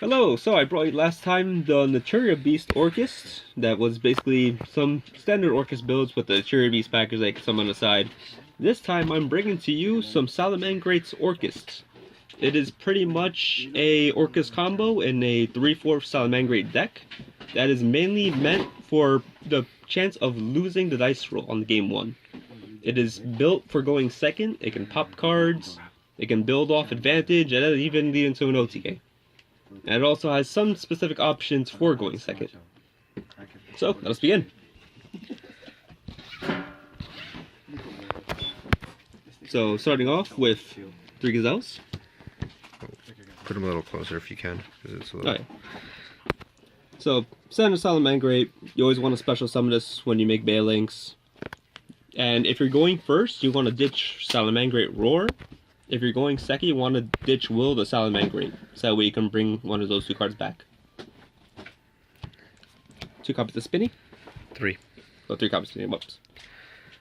Hello, so I brought you last time the Naturia Beast Orcust. That was basically some standard Orcust builds with the Naturia Beast package like some on the side. This time I'm bringing to you some Salamangreat's Orcust. It is pretty much a Orcust combo in a 3/4 Salamangreat deck that is mainly meant for the chance of losing the dice roll on game 1. It is built for going second, it can pop cards, it can build off advantage, and even lead into an OTK. And it also has some specific options for going second. So, let us begin. So, starting off with 3 gazelles. Put them a little closer if you can, because it's a little... Oh, yeah. So, standard Salamangreat, you always want to special summon this when you make Baelinks. And if you're going first, you want to ditch Salamangreat Roar. If you're going second, you want to ditch Will the Salamangreat, so that way you can bring one of those 2 cards back. 2 copies of Spinny? 3. Oh, 3 copies of Spinny, whoops.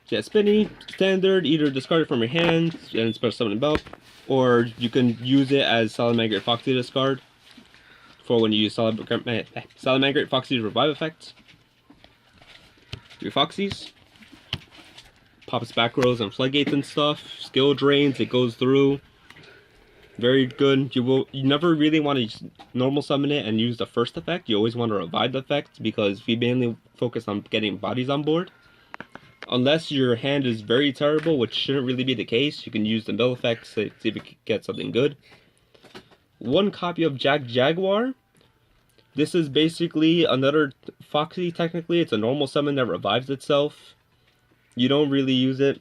So yeah, Spinny, standard, either discard it from your hand and special summon it belt, or you can use it as Salamangreat Foxy discard for when you use Salamangreat Foxy's revive effect. 3 Foxies. Pop its back rows and floodgates and stuff. Skill drains, it goes through. Very good. You never really want to normal summon it and use the first effect. You always want to revive the effect because we mainly focus on getting bodies on board. Unless your hand is very terrible, which shouldn't really be the case, you can use the mill effect to see if you can get something good. 1 copy of Jaguar. This is basically another Foxy technically. It's a normal summon that revives itself. You don't really use it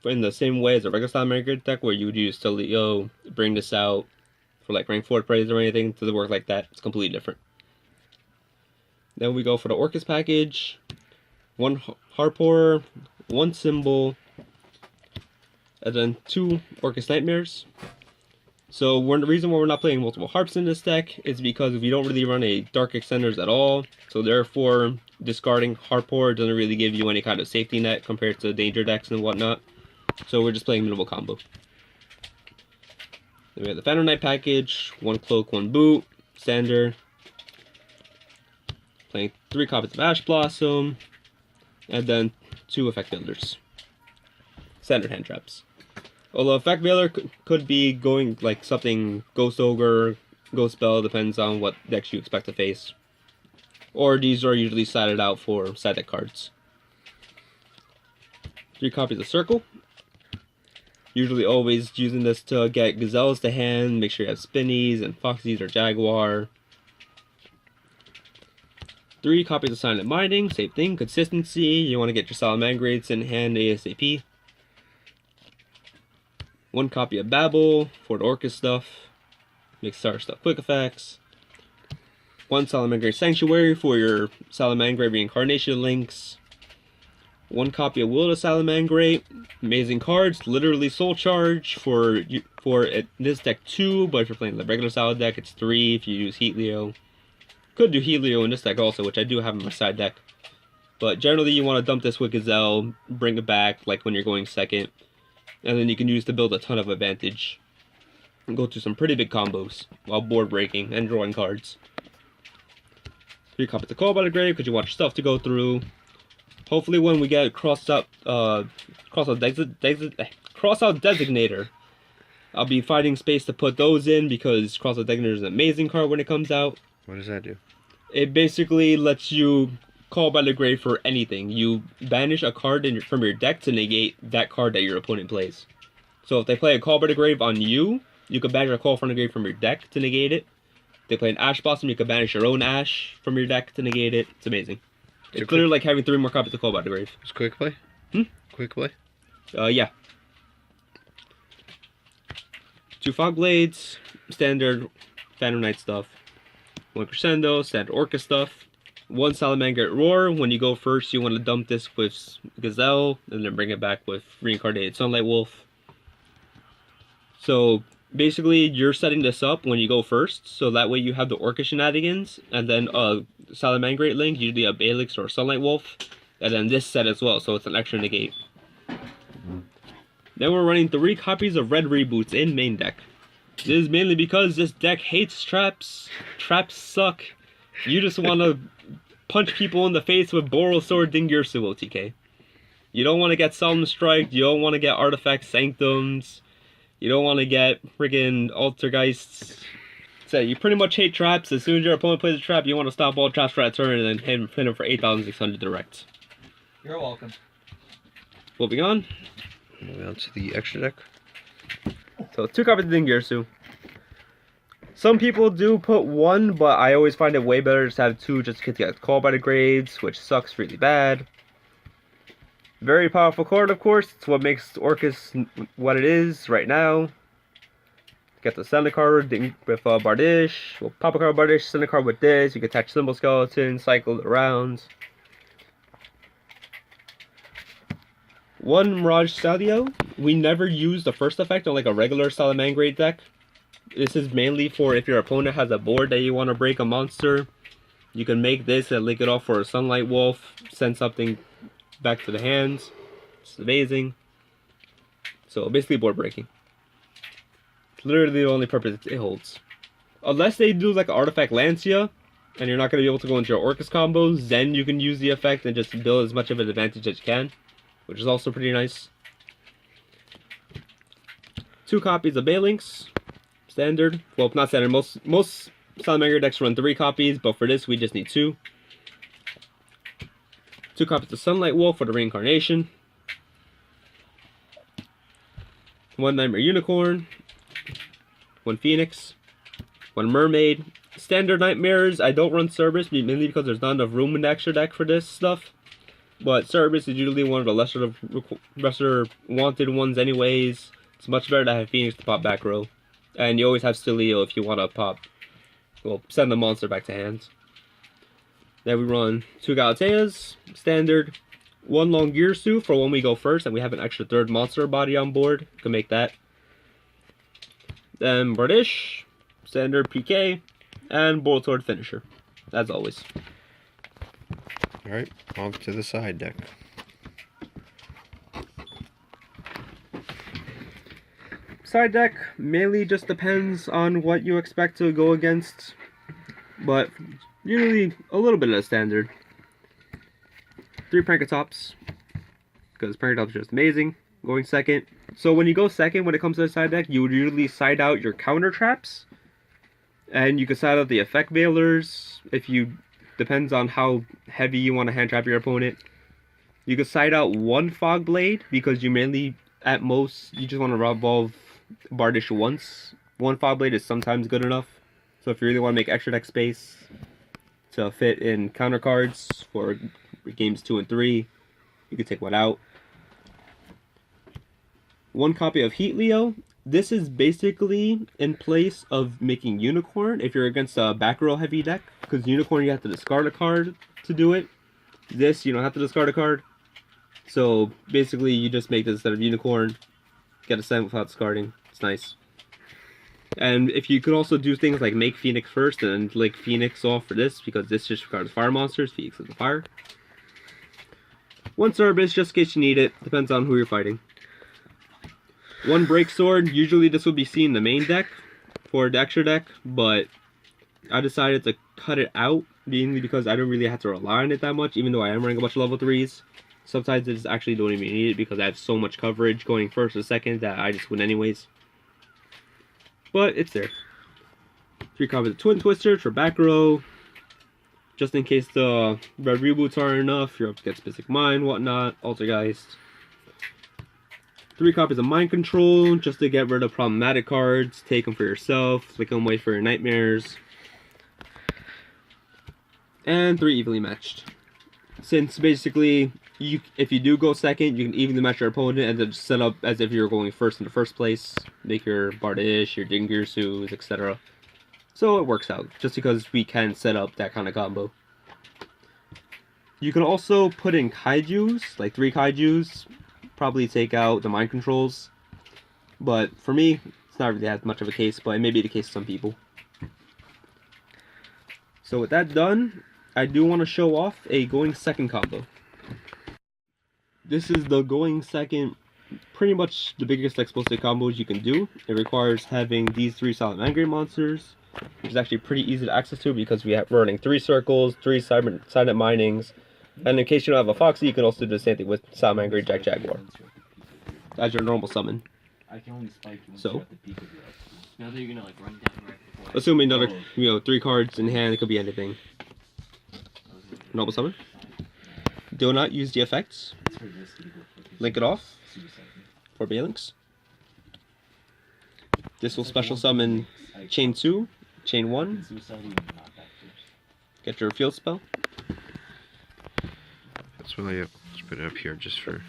in the same way as a regular Salamangreat deck where you would use Yugioh, bring this out for like rank 4 praise or anything. It doesn't work like that. It's completely different. Then we go for the Orcust package. 1 Harpor, 1 Symbol, and then 2 Orcust Nightmares. So the reason why we're not playing multiple Harps in this deck is because we don't really run a Dark Extenders at all. So therefore, discarding Harpor doesn't really give you any kind of safety net compared to danger decks and whatnot. So we're just playing minimal combo. Then we have the Phantom Knight package, 1 Cloak, 1 Boot, standard. Playing 3 copies of Ash Blossom, and then 2 Effect Builders. Standard hand traps. Although Effect Builder could be going like something Ghost Ogre, Ghost Spell, depends on what decks you expect to face. Or these are usually sided out for side deck cards. 3 copies of Circle. Usually always using this to get Gazelles to hand, make sure you have Spinnies and Foxies or Jaguar. 3 copies of Silent Minding, same thing, consistency, you want to get your Salamangreats in hand ASAP. 1 copy of Babel for the Orcust stuff, make Star stuff quick effects. 1 Salamangreat Sanctuary for your Salamangreat Reincarnation links. 1 copy of Will to Salamangreat, amazing cards, literally soul charge for this deck 2, but if you're playing the regular Sal deck it's 3 if you use Heatleo. Could do Heatleo in this deck also, which I do have in my side deck. But generally you want to dump this with Gazelle, bring it back like when you're going second, and then you can use to build a ton of advantage. And go through some pretty big combos while board breaking and drawing cards. 3 copies of Call by the Grave because you want your stuff to go through. Hopefully when we get cross out Designator, I'll be finding space to put those in because Cross out Designator is an amazing card when it comes out. What does that do? It basically lets you call by the grave for anything. You banish a card from your deck to negate that card that your opponent plays. So if they play a Call by the Grave on you, you can banish a Call from the Grave from your deck to negate it. If they play an Ash Blossom, you can banish your own Ash from your deck to negate it. It's amazing. It's literally like having 3 more copies of Call by the Grave. It's quick play? Quick play? Yeah. 2 Fog Blades, standard Phantom Knight stuff. 1 Crescendo, standard Orcust stuff. 1 Salamangreat Roar. When you go first, you want to dump this with Gazelle, and then bring it back with Reincarnated Sunlight Wolf. So basically, you're setting this up when you go first, so that way you have the Orcust shenanigans, and then Salamangreat link, usually a Baelix or a Sunlight Wolf, and then this set as well, so it's an extra negate. Then we're running 3 copies of Red Reboots in main deck. This is mainly because this deck hates traps. Traps suck. You just want to punch people in the face with Boral Sword Dingirsu OTK. You don't want to get Solemn Strike. You don't want to get Artifact Sanctums. You don't want to get friggin' Altergeists. So you pretty much hate traps. As soon as your opponent plays a trap, you want to stop all traps for that turn and then hit him for 8,600 direct. You're welcome. Moving on. Moving on to the extra deck. So 2 copies of Dingirsu. Some people do put 1, but I always find it way better to have 2 just to get called by the grades, which sucks really bad. Very powerful card, of course. It's what makes Orcust what it is right now. Get the send a card with Bardish. We'll pop a card with Bardish, send a card with this. You can attach Symbol Skeleton, cycle it around. 1 Mirage Salio. We never use the first effect on like a regular Salamangreat deck. This is mainly for if your opponent has a board that you want to break a monster. You can make this and link it off for a Sunlight Wolf. Send something back to the hands. It's amazing. So basically board breaking. It's literally the only purpose it holds. Unless they do like an Artifact Lancia, and you're not going to be able to go into your Orcust combos, then you can use the effect and just build as much of an advantage as you can, which is also pretty nice. 2 copies of Balinks. Standard. Well, not standard. Most Salamangreat decks run 3 copies, but for this we just need 2. 2 copies of Sunlight Wolf for the reincarnation. 1 Nightmare Unicorn. 1 Phoenix. 1 Mermaid. Standard Nightmares, I don't run Cerberus, mainly because there's not enough room in the extra deck for this stuff. But Cerberus is usually one of the lesser wanted ones anyways. It's much better to have Phoenix to pop back row. And you always have Stelio if you want to pop, well, send the monster back to hand. Then we run 2 Galateas, standard, 1 Longirsu for when we go first and we have an extra 3rd monster body on board. You can make that. Then Bardish, standard PK, and Boral Sword Finisher, as always. Alright, on to the side deck. Side deck mainly just depends on what you expect to go against, but usually a little bit of a standard. 3 Prankatops, because Prankatops are just amazing. Going second. So when you go second, when it comes to the side deck, you would usually side out your counter traps, and you can side out the effect veilers. If you depends on how heavy you want to hand trap your opponent. You can side out 1 Fog Blade because you mainly, at most, you just want to revolve Bardish once. 1 Fog Blade is sometimes good enough. So if you really want to make extra deck space to fit in counter cards for games 2 and 3, you can take 1 out. 1 copy of Heat Leo. This is basically in place of making Unicorn if you're against a back row heavy deck, because Unicorn you have to discard a card to do it. This you don't have to discard a card. So basically you just make this instead of Unicorn, get a send without discarding. It's nice. And if you could also do things like make Phoenix first and then like Phoenix off for this, because this just requires fire monsters, Phoenix is a fire. 1 Cerberus just in case you need it, depends on who you're fighting. 1 Break Sword, usually this would be seen in the main deck for the extra deck, but I decided to cut it out, mainly because I don't really have to rely on it that much, even though I am running a bunch of level 3s. Sometimes I just actually don't even need it because I have so much coverage going first or second that I just win anyways. But it's there. 3 copies of Twin Twisters for back row, just in case the red reboots aren't enough, you're up against Mystic Mind, whatnot, Altergeist. 3 copies of Mind Control, just to get rid of problematic cards. Take them for yourself, flick them away for your nightmares. And 3 Evenly Matched. Since basically, if you do go second, you can evenly match your opponent and then just set up as if you were going first in the first place. Make your Bardish, your Dingirsus, etc. So it works out, just because we can set up that kind of combo. You can also put in Kaijus, like 3 Kaijus. Probably take out the mind controls, but for me it's not really that much of a case, but it may be the case for some people. So with that done, I do want to show off a going second combo. This is the going second pretty much the biggest explosive combos you can do. It requires having these 3 Salamangreat monsters, which is actually pretty easy to access to because we're running 3 circles, 3 silent minings, and in case you don't have a Foxy, you can also do the same thing with Salamangreat Jaguar as your normal summon. So, assuming another, 3 cards in hand, it could be anything. Normal summon. Do not use the effects. Link it off for Balinks. This will special summon Chain 2, Chain 1. Get your field spell. That's really it. Let's put it up here just for.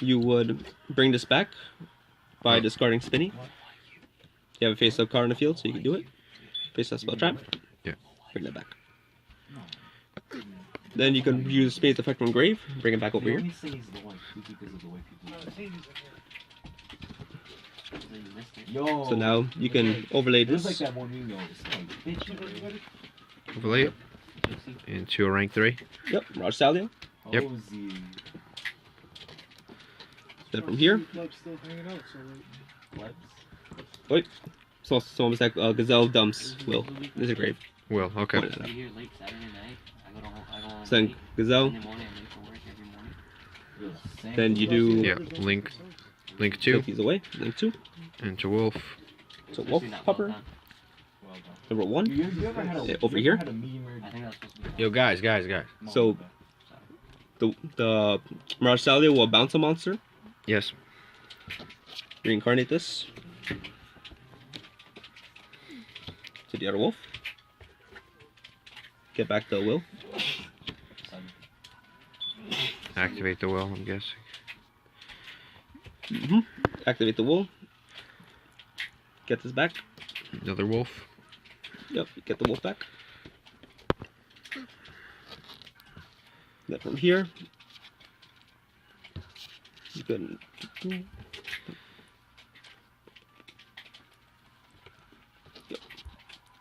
You would bring this back by discarding Spinny. You have a face-up card in the field, so you can do it. Face-up spell trap. Yeah. Bring that back. Then you can use Spade's effect from Grave. Bring it back over here. So now you can overlay this. Overlay it into a rank 3. Yep, Raj Salio. Yep. Then from here. Wait. So almost like Gazelle dumps Will. This is Grave. Will, okay. So then Gazelle. Then you do. Yeah, Link 2. Take these away. Link 2. Into Wolf. So Wolf Popper. Number 1. Over here. Yo, guys. So the Mirage Salio will bounce a monster. Yes. Reincarnate this to the other wolf. Get back the Will. Activate the Will, I'm guessing. Activate the Will. Get this back. Another Wolf. Yep, get the wolf back. Then from here, you can.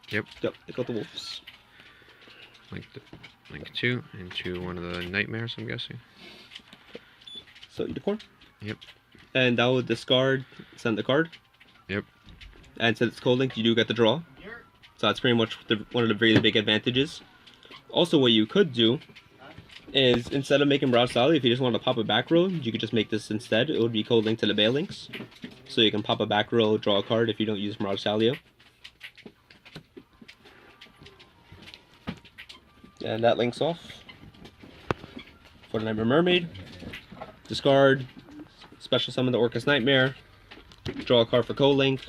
Yep. I got the wolves. Link 2 into one of the nightmares, I'm guessing. So you decor. Yep. And that will discard, send the card. Yep. And since it's cold link, you do get the draw. So that's pretty much one of the really big advantages. Also, what you could do is instead of making Mirage Salio, if you just want to pop a back row, you could just make this instead. It would be cold link to the Balinks. So you can pop a back row, draw a card if you don't use Mirage Salio. And that links off for the Nightmare Mermaid. Discard, special summon the Orcust Nightmare, draw a card for co-link.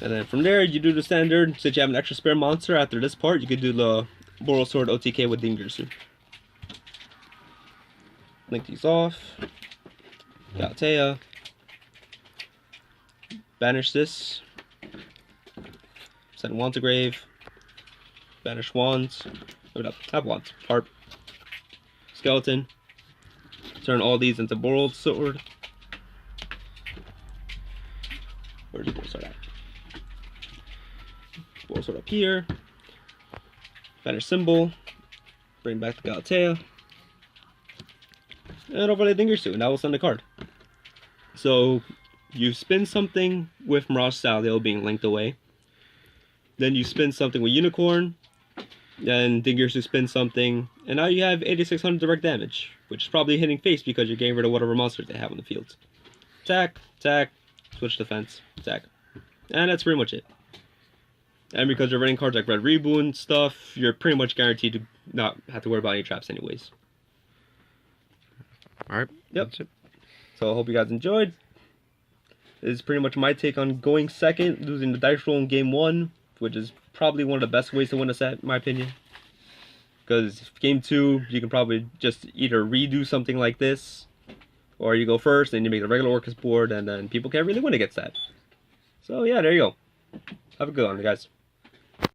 And then from there, you do the standard. Since you have an extra spare monster after this part, you could do the Boral Sword OTK with Dingirsu. Link these off. Galatea. Banish this. Send Wand to Grave. Banish Wands. Look it up. Have Wands. Harp. Skeleton. Turn all these into Boral Sword. Where's the Boral Sword at? Boral Sword up here. Banish Symbol. Bring back the Galatea. And overlay Dingirsu. Now we'll send a card. So you spin something with Mirage Salio being linked away. Then you spin something with Unicorn. Then Dingirsu spins something. And now you have 8600 direct damage. Which is probably hitting face because you're getting rid of whatever monsters they have on the field. Attack, attack, switch defense, attack. And that's pretty much it. And because you're running cards like Red Reboot stuff, you're pretty much guaranteed to not have to worry about any traps anyways. Alright, yep. That's it. So I hope you guys enjoyed. This is pretty much my take on going second, losing the dice roll in game 1, which is probably one of the best ways to win a set, in my opinion. Because game 2, you can probably just either redo something like this, or you go first and you make the regular Orcust board, and then people can't really win against that. So yeah, there you go. Have a good one, guys.